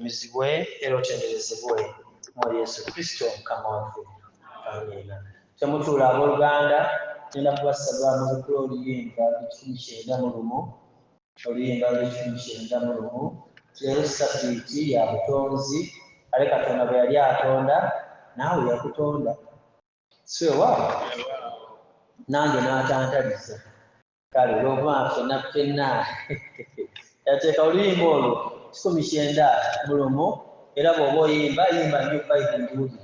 mizibwe era otenderezebwe mu Yesu Kristo Mukama waffe. Amiina. Temutuula abooluganda, ngenda kubasaba muzikula oluyimba lw'91, oluyimba lw'91. Leero Ssabbiiti ya butonzi, ale Katonda bwe yali atonda naawe yakutonda. Si weewaawo? Nange n'atantaliza. Kale olw'okuba ffenna ffenna yateeka oluyimba olwo 91 era bw'oba oyimba yimba nnyo Bayibuli ngiwulire.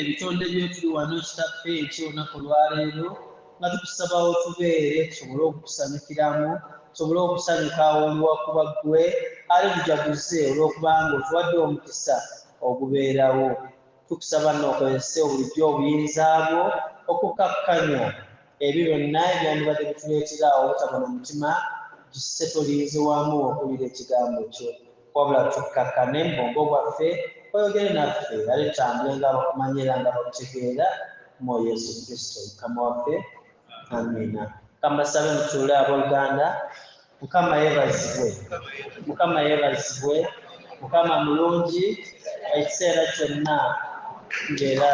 Ebitonde by'etuli wano kitaffe eky'olunaku olwaleero nga tukusabawo tubeere tusobole okukusanyukiramu, tusobole okusanyuka olw'okuba ggwe ali tujaguze olw'okubanga otuwadde omukisa ogubeerawo. Tukusaba n'okozese bulijjo obuyinza bwo okukakkanya ebyo byonna ebyandibadde bituleetera obutaba n'omutima gisse tolinze wamu okuwulira ekigambo kyo. Wabula tukkakkane mu bwongo bwaffe oyogere naffe ale tutambule nga bakumanya era nga bakutegeera mu Yesu Kristo Mukama waffe. Amiina. Kambasabe mutuule abooluganda. Mukama yeebazibwe, Mukama yeebazibwe, Mukama mulungi ekiseera kyonna ng'era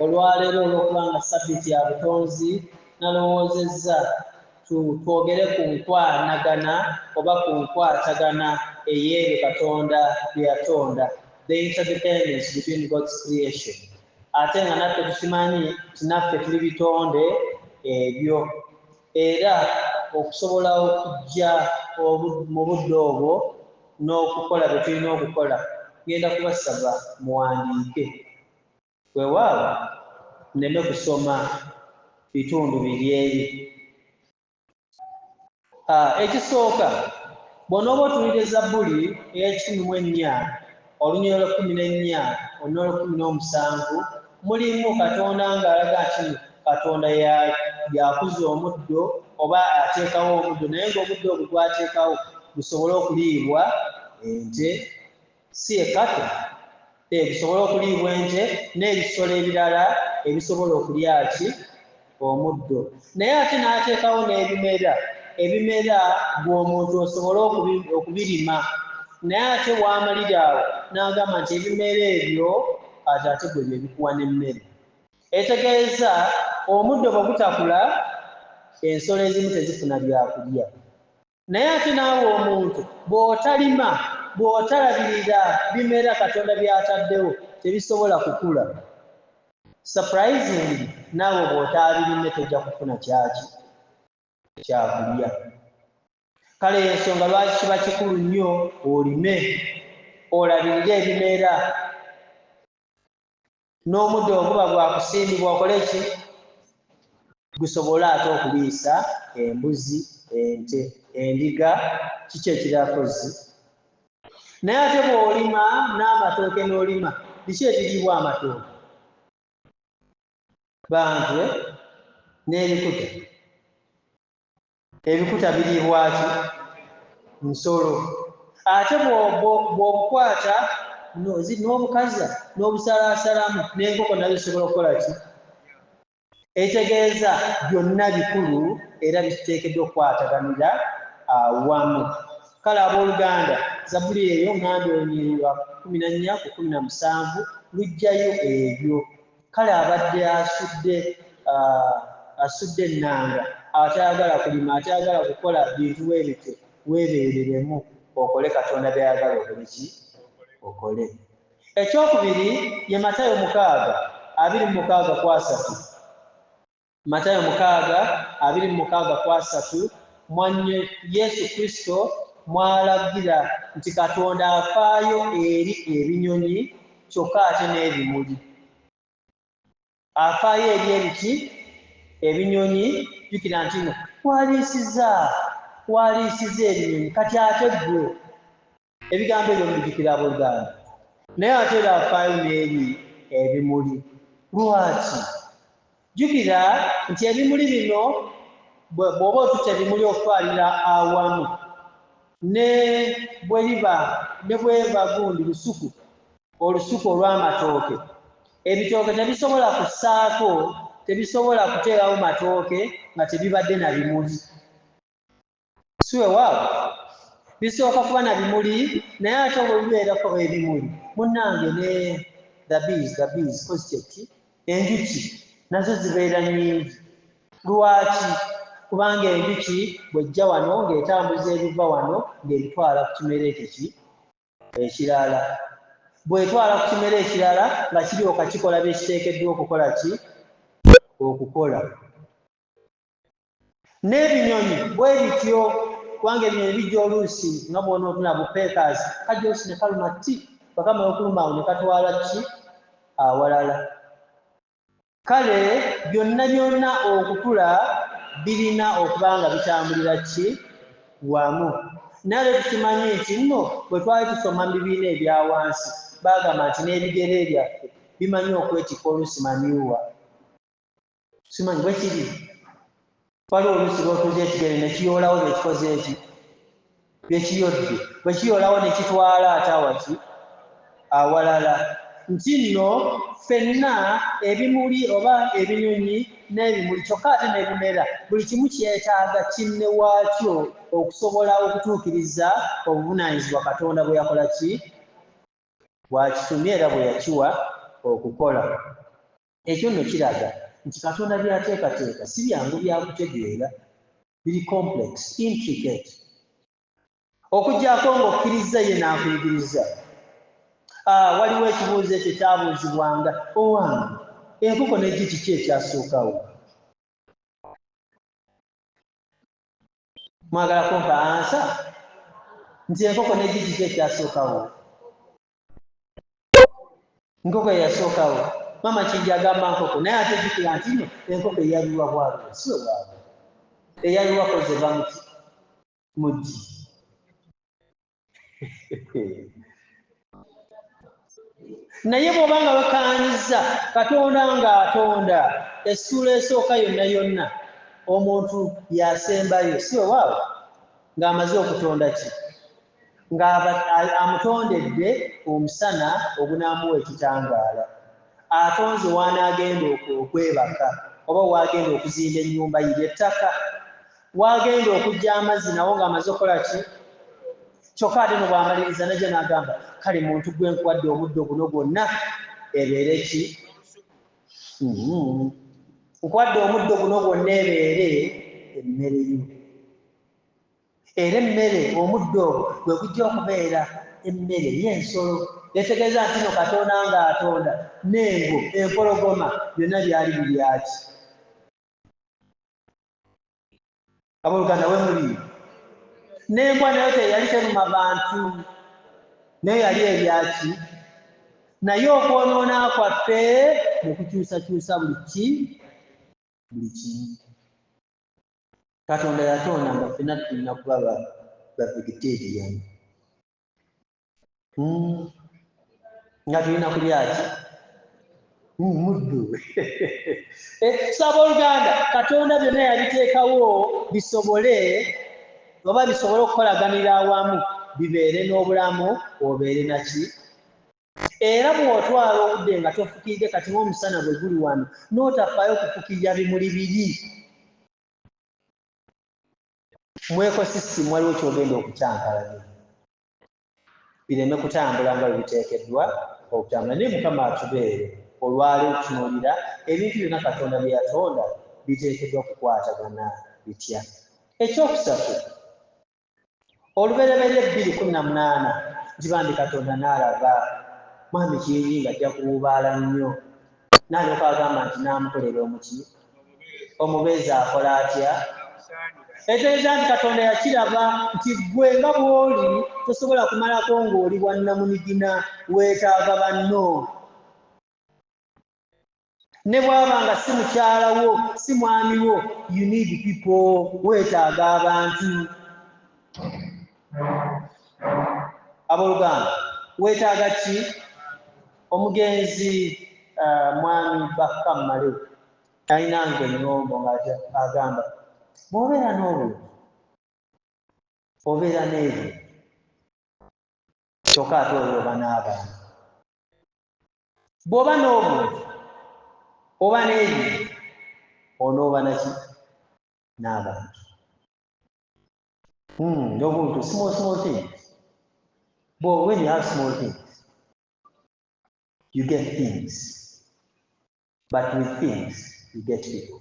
olwaleero olw'okubanga Ssabbiiti ya butonzi nalowoozezza twogere ku nkwanagana oba ku nkwatagana ey'ebyo Katonda bye yatonda, the interdependence between God's creation. Ate nga naffe tukimanyi tinaffe tuli bitonde ebyo, era okusobola okujja mu budde obwo n'okukola bye tulina okukola, ngenda kubasaba muwandiike. Weewaawo nneme kusoma bitundu biri eri. Ekisooka, bw'onooba otunuulira Zabbuli ey'ekikumi-mu-ennya, olunyiriri lwa 14, olunyiriri lwa 17, mulimu Katonda ng'alaga nti Katonda yakuza omuddo oba ateekawo omuddo, naye ng'omuddo ogwo gw'ateekawo gusobole okuliibwa ente si ekato ebisobola okuliibwa ente n'ebisolo ebirala ebisobola okulya ki omuddo naye ate n'ateekawo n'ebimera bw'omuntu osobola okubirima naye ate w'amalira awo n'agamba nti ebimera ebyo ate gwe bye bikuwa n'emmere etegeeza omuddo bwe gutakula ensolo ezimu tezifuna byakulya naye ate naawe omuntu bw'otalima bw'otalabirira bimera katonda by'ataddewo tebisobola kukula surprisingly naawe bw'otabirime tojja kufuna kyakulya kale ensonga lwaki kiba kikulu nnyo olime olabirire ebimera n'omuddo oguba gwakusimbibwa okole ki gusobole ate okuliisa embuzi ente endiga kiki ekirakozi naye ate bw'olima n'amatooke n'olima biki ebiriibwa amatooke bantu n'ebikuta ebikuta biriibwaki nsolo ate bw'obukwata n'obukaza n'obusalaasalamu n'enkoko nazo zisobola okukola ki ekitegeeza byonna bikulu era biteekeddwa okukwataganira awamu kale abooluganda Zabbuli eyo ŋŋambye olunyiriri 14:17 lujjayo ebyo kale abadde asudde ennanga atayagala kulima atayagala kukola bintu weebityo weebeereremu okole katonda byayagala okole ekyokubiri ye Matayo 6:26 Matayo 6:26 mwannyo Yesu Kristo mwalagira nti Katonda afaayo eri ebinyonyi kyokka ate n'ebimuli afaayo eri ebiki ebinyonyi jjukira nti no waliisiza ebinyonyi kati ate ggwe ebigambo ebyo mubijjukira abooluganda naye ate era afaayo n'eri ebimuli lwaki jjukira nti ebimuli bino bw'oba otutte ebimuli okutwalira awamu ne bw'eba gundi olusuku olw'amatooke ebitooke tebisobola kussaako tebisobola kuteerawo matooke nga tebibadde na bimuli siweewaawo bisooka kuba na bimuli naye ate bwe bibeerako ebimuli munnange ne the bees positive enjuki nazo zibeera nnyingi lwaki kubanga enjuki bw'ejja wano ng'etambuza ebiva wano ng'ebitwala ku kimera ekyo ekirala bw'etwala ku kimera ekirala nga kiryoka kikola byekiteekeddwa okukola okukola n'ebinyonyi bwe bityo kubanga ebinyonyi bijja oluusi nga bw'onootuna bupeekers kajja oluusi ne kaluma bakamala okuluma awo ne katwala awalala kale byonna okukula birina okuba nga bitambulira wamu naye tukimanyi nti nno bwe twali tusoma mu bibiina ebya wansi baagamba nti n'ebigere byaffe bimanyi okwetikka oluusi manyiwa simanyi bwe kiri waliwo oluusi lw'otuuza ekigere ne kiyoolawo byekikoze byekiyodde bwe kiyoolawo ne kitwala ate awalala nti nno ffenna ebimuli oba ebinyonyi n'ebimuli kyokka ate n'ebimera buli kimu kyetaaga kinne waakyo okusobola okutuukiriza obuvunaanyizibwa Katonda bwe yakola bwakitumye era bwe yakiwa okukola ekyo nno kiraga nti Katonda byateekateeka si byangu byakutegeera biri complex intricate okuggyako ng'okkiriza ye n'akuyigiriza waliwo ekibuuzo ekyo kyabuuzibwanga owange enkoko n'eggi kiki ekyasookawo mwagala kumpa ansa nti enkoko n'eggi kiki ekyasookawo nkoko eyasookawo mama kijja agamba nkoko naye ate jjukira nti no enkoko eyalirwa bwalwo siwe bwalwo eyalirwa kozeva muggi naye bw'oba nga wekaanyiza Katonda ng'atonda essuula esooka yonna omuntu yasembayo siwe waawo ng'amaze okutonda ng'amutondedde omusana ogunaamuwa ekitangaala. Atonze w'anaagenda okwebaka oba w'agenda okuzimba ennyumba ye ettaka, w'agenda okujja amazzi nawo ng'amaze okukola ki? Kyokka ate no bw'amaliriza najja n'agamba kale muntu gwe nkuwadde omuddo guno gwonna ebeere ki? Nkuwadde omuddo guno gwonna ebeere emmere yo. Era emmere omuddo ogwo gwe gujja okubeera emmere y'ensolo. Yetegeeza nti no Katonda ng'atonda n'engo, empologoma byonna byali biryaki? Abooluganda we muli. N'embwa nayo teyali teruma bantu, naye yali ebyaki? Naye okwonoona kwaffe ne kukyusakyusa buli kimu. Katonda yatonda nga ffenna tulina kuba ba vegetarian. Nga tulina kulyaki? Muddu. Abooluganda, Katonda byonna yabiteekawo bisobole okukolaganira awamu bibeere n'obulamu obeere naki? Era bw'otwala obudde nga tofukidde kati ng'omusana bwe guli wano n'otafaayo kufukirira bimuli biri, mu ekosisitimu waliwo ky'ogenda okukyankalanya, bireme kutambula nga bwe biteekeddwa okutambula. Naye Mukama atubeere olwaleero okutunuulira ebintu byonna Katonda bye yatonda biteekeddwa kukwatagana bitya. Ekyokusatu, olubereberye 2:18 nti bambi Katonda n'alaba mwami Kingi ng'ajja kuwubaala nnyo, n'alyoka agamba nti n'amukolera omubeezi akola atya? Etegeeza nti Katonda yakiraba nti ggwe nga bw'oli tosobola kumalako ng'oli bwannamunigina, weetaaga banno. Ne bw'aba nga si mukyala wo, si mwami wo, you need people, weetaaga abantu. Abooluganda, weetaaga ki? Omugenzi mwami Bakammale alinanga ennombo ng'agamba bw'obeera n'obuntu obeera n'ebyo, kyokka ate oba n'abantu. Bw'oba n'obuntu oba n'ebyo onooba naki? N'abantu. Obuntu, small things. But when you have small things, you get things. But with things, you get people.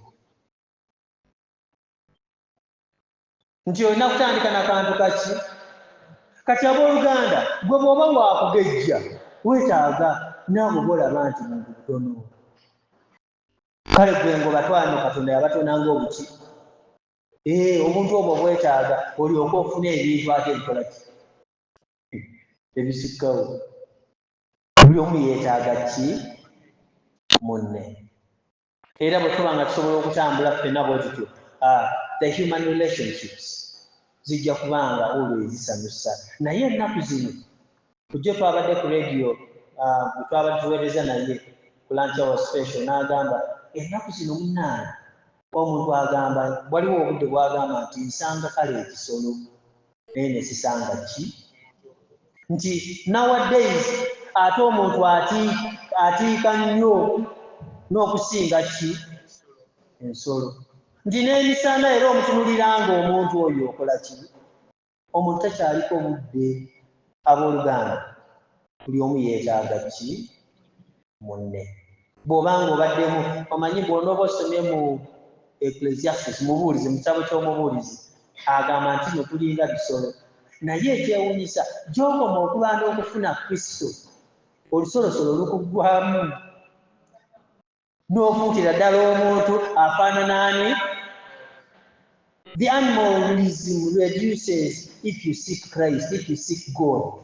Nti olina kutandika n'akantu kaki? Kati abooluganda, gwe bw'oba waakugejja weetaaga naabo b'olaba nti muntu butono. Kale gwe ngo batwala Katonda yabatonda ng'obuki? Obuntu obwo bwetaaga olyoke ofune ebintu ate ebikola ki? Ebisikkawo. Buli omu yeetaaga ki? Munne. Era bwe tuba nga tusobola okutambula ffenna bwe tutyo, the human relationships zijja kubanga always zisanyusa. Naye ennaku zino kujja twabadde ku radio, bwe twabadde tuweereza naye ku lunch hour special, n'agamba ennaku zino munnange omuntu agamba waliwo obudde bw'agamba nti nsanga kale ekisolo naye ne sisanga ki? Nti nowadays ate omuntu atiika nnyo n'okusinga ki? Ensolo. Nti n'emisana era omutunulira ng'omuntu oyo okola ki? Omuntu takyaliko budde. Abooluganda, buli omu yeetaaga ki? Munne. Bw'oba ng'obaddemu omanyi bw'onooba osomye mu Ecclesiastes, mubuulizi, mu kitabo ky'omubuulizi agamba nti no tulinga bisolo, naye ekyewuunyisa gy'okoma okulwana okufuna Kristo olusolosolo lukuggwamu n'ofuukira ddala omuntu afaanana ani? The animalism reduces if you seek Christ, if you seek God.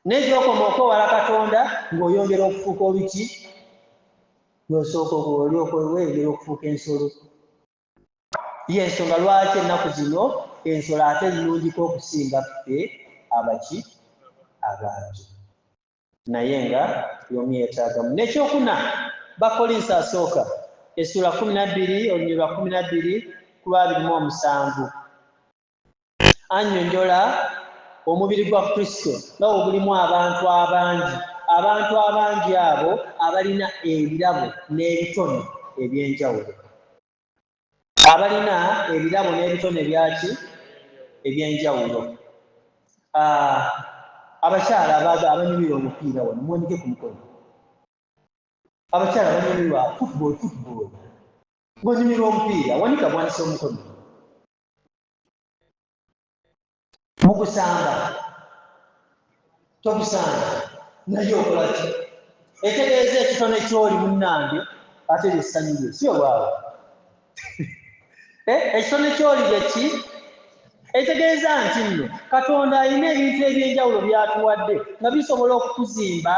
Naye gy'okoma okwewala Katonda ng'oyongera okufuuka oluki? N'osooka weyongera okufuuka ensolo. Y'ensonga lwaki ennaku zino ensolo ate nnungiko okusinga ffe abaki? Abantu. Naye nga y'omu yeetaagamu. N'ekyokuna, Bakolinso asooka essula 12 olunyiriri lwa 12 ku lwa 27 annyonnyola omubiri gwa Kristo nga ogulimu abantu abangi abo abalina ebirabo n'ebitone eby'enjawulo. Abalina ebirabo n'ebitone byaki eby'enjawulo. Abakyala abanyumirwa omupiira wano muwanike ku mukono. Abakyala abanyumirwa football ng'onyumirwa omupiira wanika bwanise omukono. Mugusanga togusanga naye okola ki? Etegeeza ekitone ky'oli munnange ate essanyu lye si olwawe. Ekitone ky'oli gye ki? Etegeeza nti nno Katonda alina ebintu eby'enjawulo by'atuwadde nga bisobola okukuzimba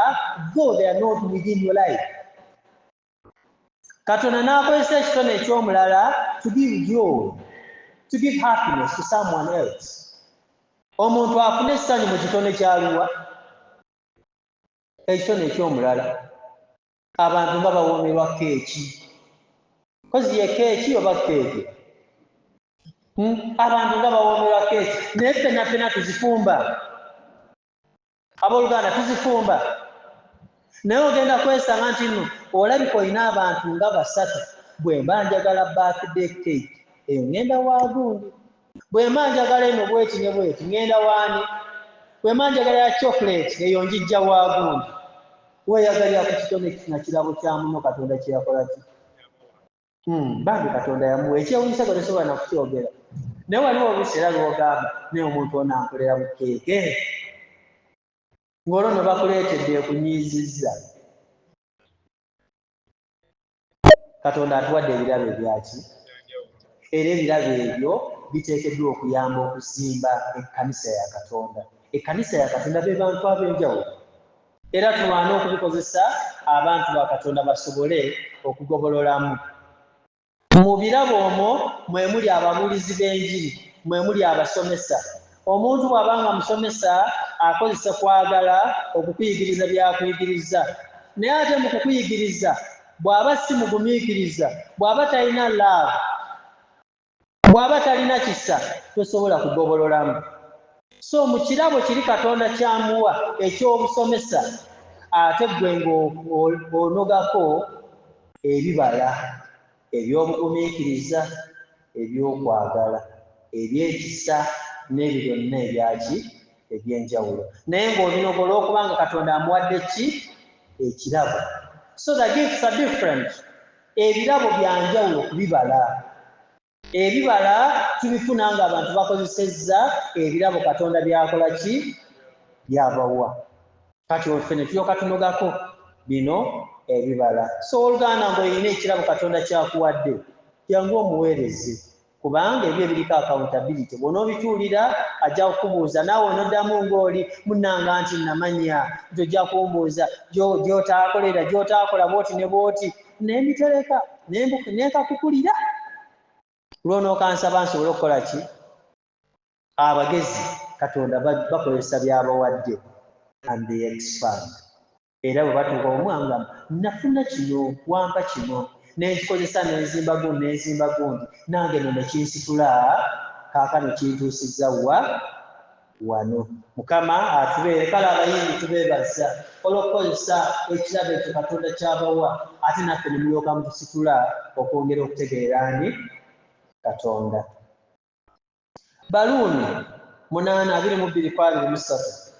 though they are not within your life. Katonda n'akozesa ekitone eky'omulala to give joy, to give happiness to someone else. Omuntu afuna essanyu mu kitone kyaluwa? Ekitone eky'omulala. Abantu nga bawoomerwa keeki. Kozi ye keeki oba keeke? Abantu nga bawoomerwa keeki. Naye ffenna tuzifumba. Abooluganda tuzifumba. Naye ogenda kwesanga nti nno olabika olina abantu nga 3. Bwe mba njagala birthday cake eyo ngenda waagundi. Bwe mba njagala eno bweti ne bweti ngenda waani. Bwe mba njagala ya chocolate eyo njijja waagundi. Weeyagalira ku kitone na kirabo kya muno Katonda kye yakola ki? Bambi Katonda yamuwa ekyewunyisa gwe tosobola na kukyogera. Naye waliwo obuseera lw'ogamba naye omuntu ono ankolera mu keeke. Ng'olwo no bakuleetedde ekunyiizizza. Katonda atuwadde ebirabo ebyaki? Era ebirabo ebyo biteekeddwa okuyamba okuzimba ekkanisa ya Katonda. Ekkanisa ya Katonda be bantu ab'enjawulo. Era tulwana okubikozesa abantu ba Katonda basobole okugobololamu. Mu birabo omwo mwe muli ababuulizi b'enjiri, mwe muli abasomesa. Omuntu bw'abanga musomesa akozesa kwagala okukuyigiriza by'akuyigiriza. Naye ate mu kukuyigiriza bw'aba si mugumiikiriza, bw'aba talina love, bw'aba talina kisa, tosobola kugobololamu. So mu kirabo kiri Katonda kyamuwa eky'obusomesa, ate gwe ng'onogako ebibala eby'obugumiikiriza, eby'okwagala, eby'ekisa n'ebyo byonna ebyaki eby'enjawulo. Naye ng'obinogola okubanga Katonda amuwadde ki? Ekirabo. So the gifts are different. Ebirabo bya njawulo ku bibala. Ebibala tubifuna ng'abantu bakozesezza ebirabo Katonda byakola ki? Byabawa. Kati ffe ne tulyoka tunogako bino ebibala. So oluganda ng'olina ekirabo Katonda kyakuwadde, jangu omuweereze. Kubanga ebyo ebiriko accountability. Bw'onoobituulira ajja kukubuuza naawe onoddamu ng'oli munnanga nti namanya, tojja kumbuuza gy'otaakolera gy'otaakola bw'oti ne bw'oti. Naye mbitereka nekakukulira. Lw'onookansaba nsobole okukola ki? Abagezi Katonda bakozesa byabawadde and they expand. Era bwe batuuka omwanga nafuna kino wampa kino n'ekikozesa n'enzimba gundi nange no nekinsitula kaakano kintuusizza wano. Mukama atubeere kale abayimbi tubeebaza olw'okukozesa ekirabo ekyo Katonda kyabawa ate naffe ne mulyoka mutusitula okwongera okutegeera ani Katonda. Baluumi 8:22-23.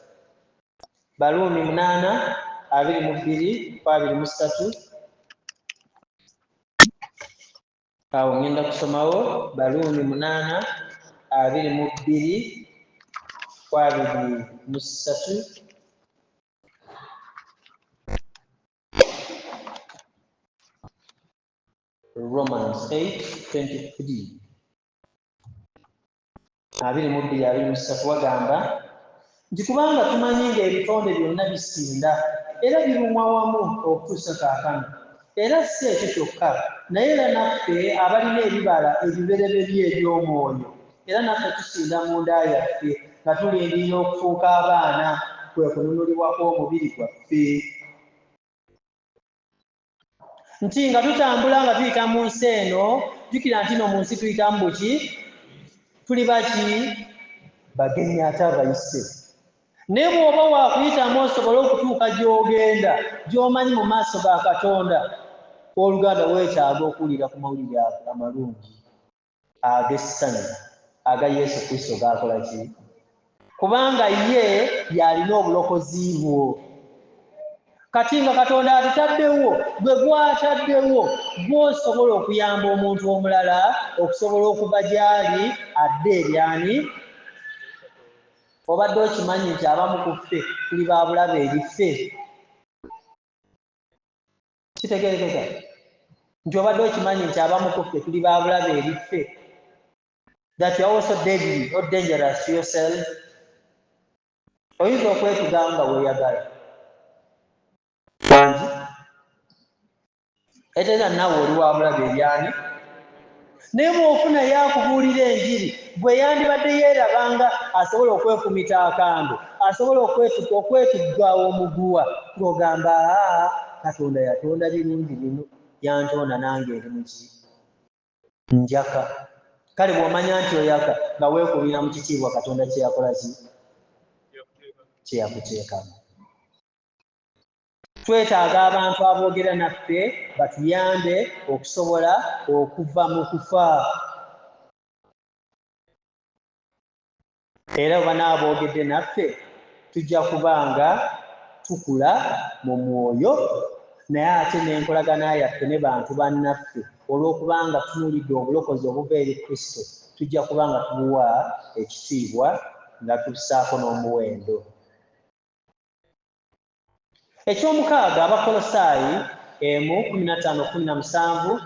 Baluumi 8:22-23. Awo ngenda kusomawo Baluumi 8:22-23. Romans 8:23. 22-23 wagamba nti kubanga tumanyi ng'ebitonde byonna bisinda era birumwa wamu okutuusa kaakano. Era si ekyo kyokka, naye era naffe abalina ebibala ebibereberye eby'omwoyo, era naffe tusinda mu nda yaffe nga tulindirira okufuuka abaana, kwe kununulibwa kw'omubiri gwaffe. Nti nga tutambula nga tuyita mu nsi eno, jjukira nti no mu nsi tuyitamu buki? Tuli baki? bagenyi ate abayise. Naye bw'oba waakuyitamu osobole okutuuka gy'ogenda gy'omanyi mu maaso ga Katonda, oluganda weetaaga okuwulira ku mawulire amalungi ag'essanyu aga Yesu Kristo g'akola ki? Kubanga ye y'alina obulokozi bwo. Kati nga Katonda atutaddewo, gwe gw'ataddewo gw'osobola okuyamba omuntu omulala okusobola okuva gy'ali adde eryani. Obadde okimanyi nti abamu ku ffe tuli ba bulabe eri ffe? Kitegeerekeka nti obadde okimanyi nti abamu ku ffe tuli ba bulabe eri ffe? That you are also deadly or dangerous to yourself. Oyinza okwetuga nga weeyagala wangi etera naawe oli wa bulabe eryani. Naye bw'ofuna yakubuulira enjiri, bwe yandibadde yeerabanga asobola okwefumita akambe, asobola okwetugga omuguwa, ng'ogamba Katonda yatonda birungi bino, yantonda nange eri muki njaka. Kale bw'omanya nti oyaka nga weekubira mu kitiibwa Katonda kye yakola ki? Kye yakuteekamu. Twetaaga abantu aboogera naffe batuyambe okusobola okuva mu kufa. Era bwe banaaboogedde naffe tujja kubanga tukula mu mwoyo, naye ate n'enkolagana yaffe ne bantu bannaffe olw'okubanga tunuulidde obulokozi obuva eri Kristo, tujja kubanga tubuwa ekitiibwa nga tusaako n'omuwendo. Ekyomukaaga Abakolosaayi 1:15-17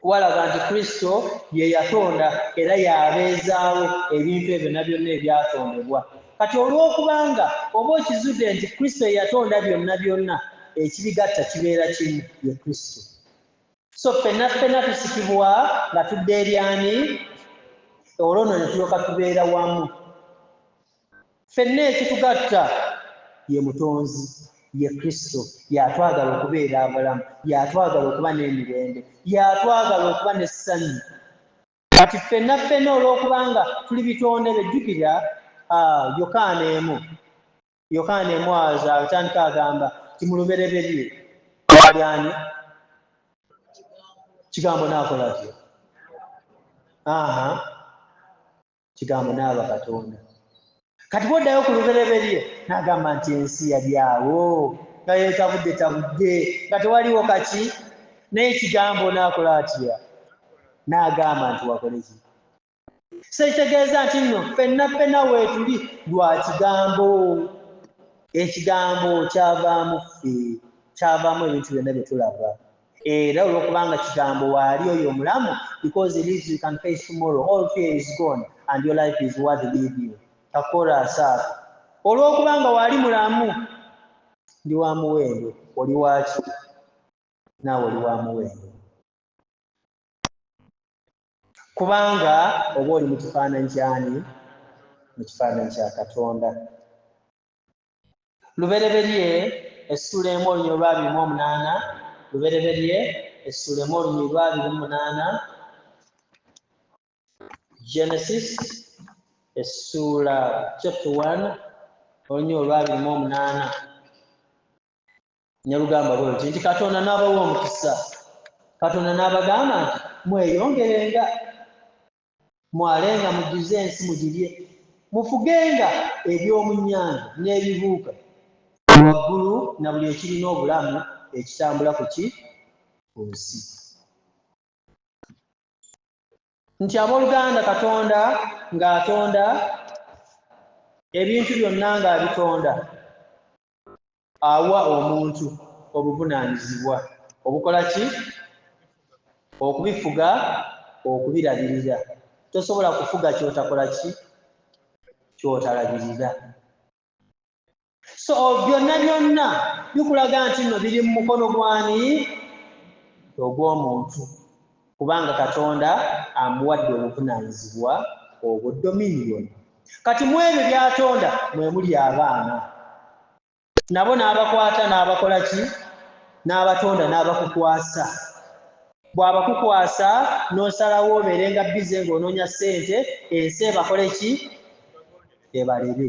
walaga nti Kristo ye yatonda era y'abeezaawo ebintu ebyo byonna ebyatondebwa. Kati olw'okubanga oba okizudde nti Kristo ye yatonda byonna, ekibigatta kibeera kimu, ye Kristo. So ffenna tusikibwa nga tudde eryani? Olwo nno ne tulyoka tubeera wamu. Ffenna ekitugatta ye Mutonzi, ye Kristo. Y'atwagala okubeera abalamu, y'atwagala okuba n'emirembe, y'atwagala okuba n'essanyu. Kati ffenna olw'okubanga tuli bitonde be, jjukira Yokaana emu atandika agamba ti mu lubereberye waali ani? Kigambo n'akola atya? Kigambo n'aba Katonda. Kati bw'oddayo ku lubereberye n'agamba nti ensi yali awo nga yeetabudde nga tewaliwo kaki, naye kigambo n'akola atya? N'agamba nti wakole ki? So kitegeeza nti nno ffenna weetuli lwa kigambo. Ekigambo kyavaamu ffe, kyavaamu ebintu byonna bye tulaba. Era olw'okubanga kigambo waali oyo omulamu, because it is you can face tomorrow, all fear is gone and your life is worth living. Kakola asaafu. Olw'okubanga waali mulamu, ndi wa muwendo. Oli waki? Naawe oli wa muwendo. Kubanga oba oli mu kifaananyi ky'ani? Mu kifaananyi kya Katonda. Lubereberye essula 1:28. Lubereberye essula 1:28. Genesis essula chapter 1 olw'olwabiri-28. Nyalugamba bwe nti Katonda n'abawa omukisa. Katonda n'abagamba nti mweyongerenga, mwalenga mujjuze ensi mugirye, mufugenga eby'omu nnyanja n'ebibuuka waggulu na buli ekirina obulamu ekitambula ku nsi. Nti abooluganda Katonda ng'atonda ebintu byonna ng'abitonda, awa omuntu obuvunaanyizibwa obukola ki? Okubifuga, okubirabirira. Tosobola kufuga ky'otakola ki? Ky'otalabirira. So byonna bikulaga nti nno biri mu mukono gw'ani? Ogw'omuntu. Kubanga Katonda amuwadde obuvunaanyizibwa obw'odominion. Kati mu ebyo by'atonda mwe muli abaana. Nabo n'abakwata n'abakola ki? N'abatonda n'abakukwasa. Bw'abakukwasa n'osalawo obeerenga bize ng'onoonya ssente, ensi ebakole ki? ebalebe.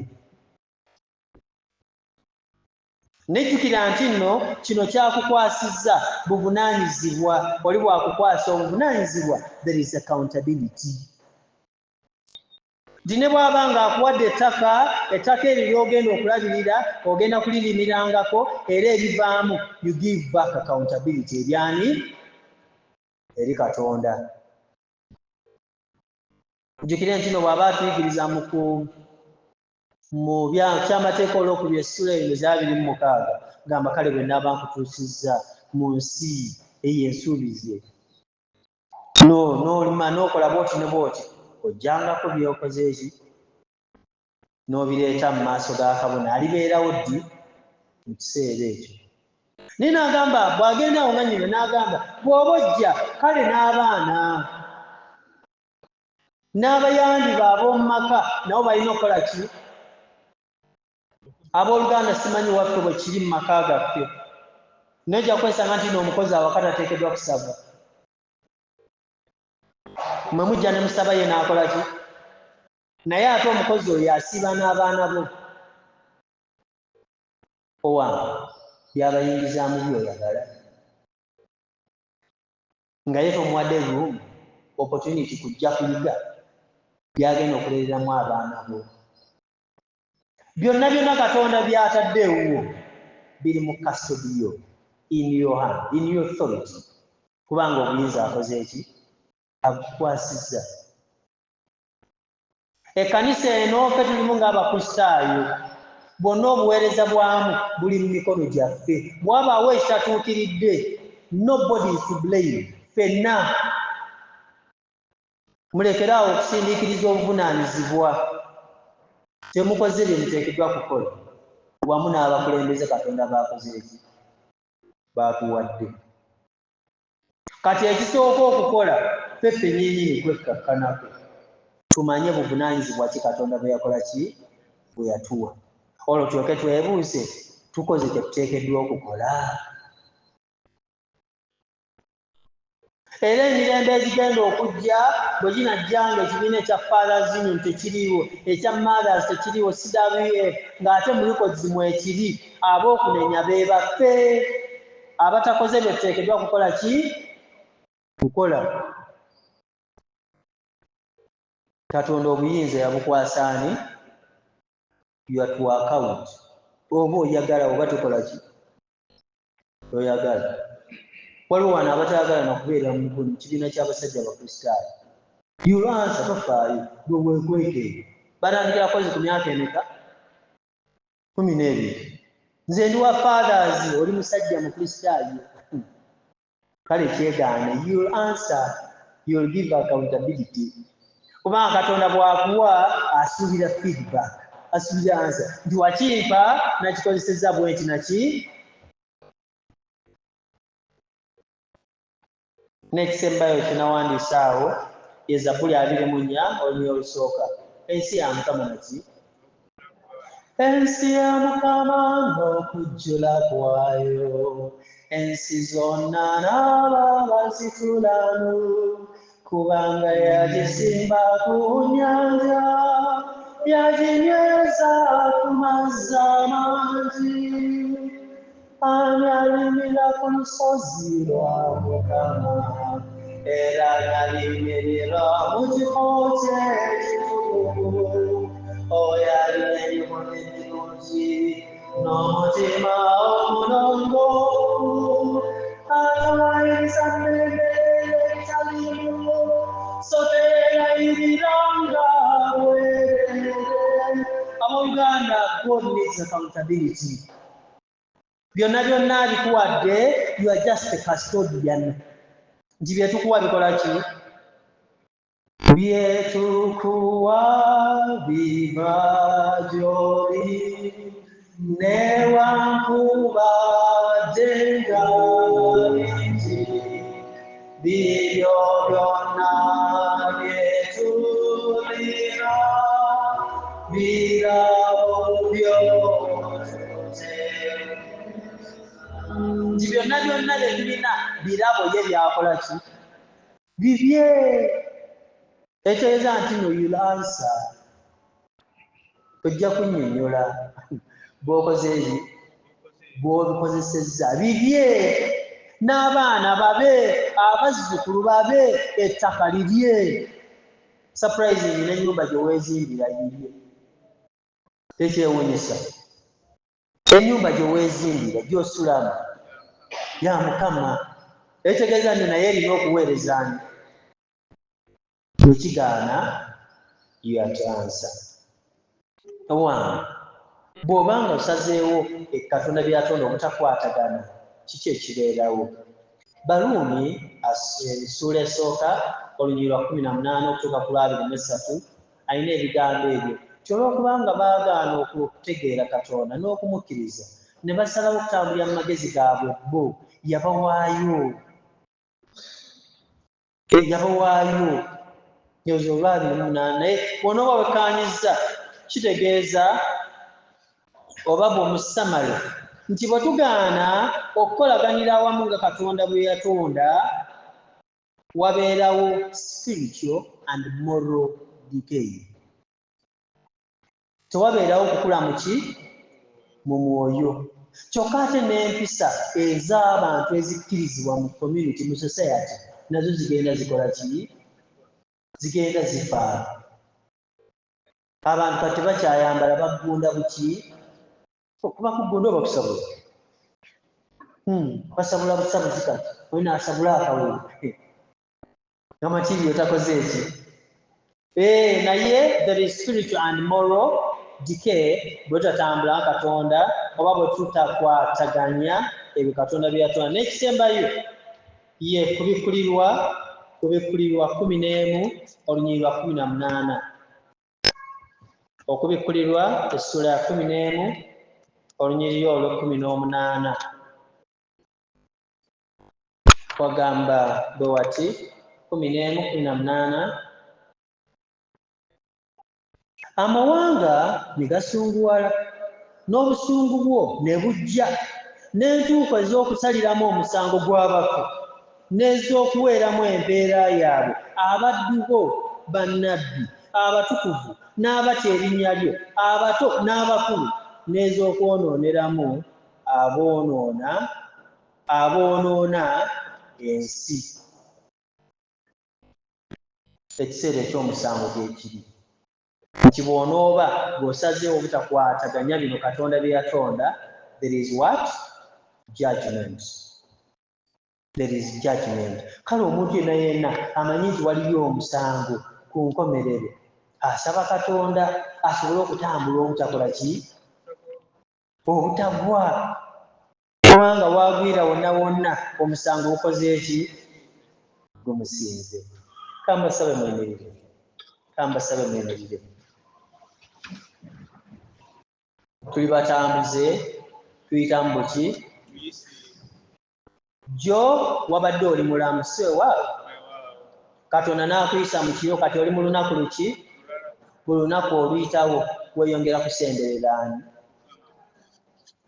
Nejjukira nti nno kino kyakukwasizza buvunaanyizibwa. Oli bwakukwasa obuvunaanyizibwa, there is accountability. Nti ne bw'aba ng'akuwadde ettaka eryo ly'ogenda okulabirira, ogenda kulirimirangako, era erivaamu you give back accountability eryani? Eri Katonda. Jjukire nti nno bw'aba atuyigiriza mu kyamateeka olwokubiri essula eno 26 gamba kale bwe nnaaba nkutuusizza mu nsi ey'ensuubize n'olima n'okola bw'oti ne bw'oti, ojjangako by'okoze eki n'obireeta mu maaso ga kabona alibeerawo ddi mu kiseera ekyo. Naye n'agamba bw'agenda awo nga nnyina n'agamba bw'oba ojja kale n'abaana n'abayambi ab'omu maka nabo balina okukola ki? Abooluganda simanyi waffe bwe kiri mu maka gaffe. Nojja kwesanga nti n'omukozi awaka tateekeddwa kusaba. Mwe mujja ne musaba ye n'akola ki? Naye ate omukozi oyo asiiba n'abaana bo. Owange byabayingizaamu by'oyagala. Nga ye tomuwadde room, opportunity kujja kuyiga byagenda okuleereramu abaana bo. Byonna Katonda by'ataddeewo biri mu custody yo, in your hand, in your authority. Kubanga obuyinza akoze eki? Abukwasizza. Ekkanisa eno ffe tulimu ng'Abakristaayo, bwonna obuweereza bwamu buli mu mikono gyaffe. Bw'abaawo ekitatuukiridde, nobody is to blame. Ffenna mulekeraawo okusindiikiriza obuvunaanyizibwa. Temukoze bye muteekeddwa kukola wamu n'abakulembeze Katonda baakoze eki? Baatuwadde. Kati ekisooka okukola ffe ffennyini kwekkakkanako tumanye buvunaanyizibwa ki Katonda bwe yakola ki? Bwe yatuwa. Olwo tulyoke twebuuze tukoze kye tuteekeddwa okukola. Era emirembe egigenda okujja bwe ginajjanga ekibiina ekya Fathers Union tekiriiwo, ekya Mothers tekiriiwo, CWF ng'ate mu records mwekiri, ab'okunenya be baffe abatakoze bye tuteekeddwa kukola ki? Kukola. Katonda obuyinza yabukwasa ani? You are to account. Oba oyagala oba tukola ki? Oyagala. Waliwo wano abatayagala nakubeera mu kibiina ky'abasajja Abakristaayo. Yulansa tofaayo gwe weekweke. Batandikira kozi ku myaka emeka? 12. Nze ndi wa Fathers, oli musajja Mukristaayo. Kale kyegaane, you'll answer, you'll give accountability. Kubanga Katonda bw'akuwa asuubira feedback, asuubira answer. Nti wakimpa nakikozesezza bwenti naki? N'ekisembayo kinawandiise awo ye Zabbuli 24 olunyi olusooka. Ensi ya Mukama naki? Ensi ya Mukama n'okujjula kwayo, ensi zonna n'aba bazitulamu, kubanga yagisimba ku nnyanja, yaginyweza ku mazzi amangi. Ani alimira ku lusozi lwa Mukama, era n'alimirira mu kifo kye ekitukuvu. Oyo alina emikono emirungi n'omutima omulongoofu, atawaayiriza mmere etaliimu, so teerayirira nga bwereere. Abooluganda, God needs accountability. Byonna abikuwadde, you are just a custodian. Nti byetukuwa bikola ki? Byetukuwa biva gy'oli, newankubadde nga bingi, bibyo byonna byetulira, birabo byotuze. Nti byonna bye tulina birabo ye byakola ki? Bibye. Etegeeza nti no you'll answer. tojja kunnyonnyola bw'okoze eki bw'obikozesezza bibye n'abaana babe abazzukulu babe ettaka libye surprising n'ennyumba gye weezimbira yibye tekyewuunyisa ennyumba gye weezimbira gy'osulamu ya Mukama ekitegeeza nti naye erina okuweerezani bwekigaana yatansa owange bw'obanga osazeewo Katonda byatonda obutakwatagana kiki ekibeerawo Baluumi essuula esooka olunyiriri lwa 18 okutuuka ku 23 alina ebigambo ebyo kyolwokubanga baagaana okutegeera Katonda n'okumukkiriza ne basalawo okutambulira mu magezi gaabwe bo yabawaayo nyozo 28 naye bw'onooba wekkaanyizza kitegeeza oba bw'omusamale nti bwe tugaana okukolaganira awamu nga Katonda bwe yatonda wabeerawo spiritual and moral decay tewabeerawo okukula mu mwoyo kyokka ate n'empisa ez'abantu ezikkirizibwa mu community mu society nazo zigenda zikola ki zigenda zifa abantu kati bakyayambala bagunda buki kuba kugunda oba kusabula basabula busabuzi kati olina asabula akaweero amatiibi otakoze eki naye there is spiritual and moral decay bwe tutatambula Katonda oba bwe tutakwataganya ebyo Katonda bye yatonda n'ekisembayo ye kubikkulirwa 11 olunyiriri lwa 18 okubikkulirwa essuula ya 11 olunyiriri olwo 18 wagamba bwe wati 11:18 amawanga ne gasunguwala n'obusungu bwo ne bujja n'entuuko ez'okusaliramu omusango gw'abafu n'ez'okuweeramu empeera yaabwe abaddu bo bannabbi abatukuvu n'abatya erinnya lyo abato n'abakulu n'ez'okwonooneramu aboonoona ensi ekiseera eky'omusango gyekiri nti bw'onooba bw'osazeewo obutakwataganya bino Katonda bye yatonda there is what judgment kale omuntu yenna amanyi nti waliyo omusango ku nkomerero asaba Katonda asobole okutambula obutakola ki obutagwa kubanga wagwira wonna omusango okoze eki gumusinze kambasabe mwemerere tuli batambuze tuyitamu buki jo wabadde oli mulamu waawe Katonda n'akuyisa mu kiro kati oli mu lunaku luki buli lunaku oluyitawo weeyongera kusemberera ani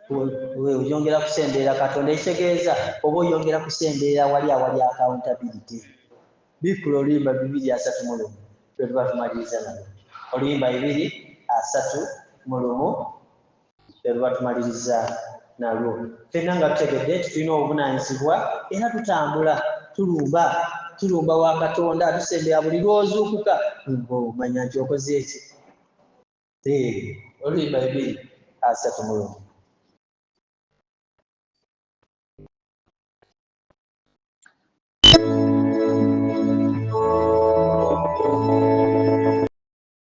oyongera kusemberera Katonda ekitegeeza oba oyongera kusemberera wali awali accountability bikula oluyimba 2:31 lwe tuba tumaliriza nalo oluyimba 2:31 lwe tuba tumaliriza nalwo ffenna nga tutegedde nti tulina obuvunaanyizibwa era tutambula tulumba wa Katonda tusembera buli lw'ozuukuka omanya nti okoze eki oluyimba 2:31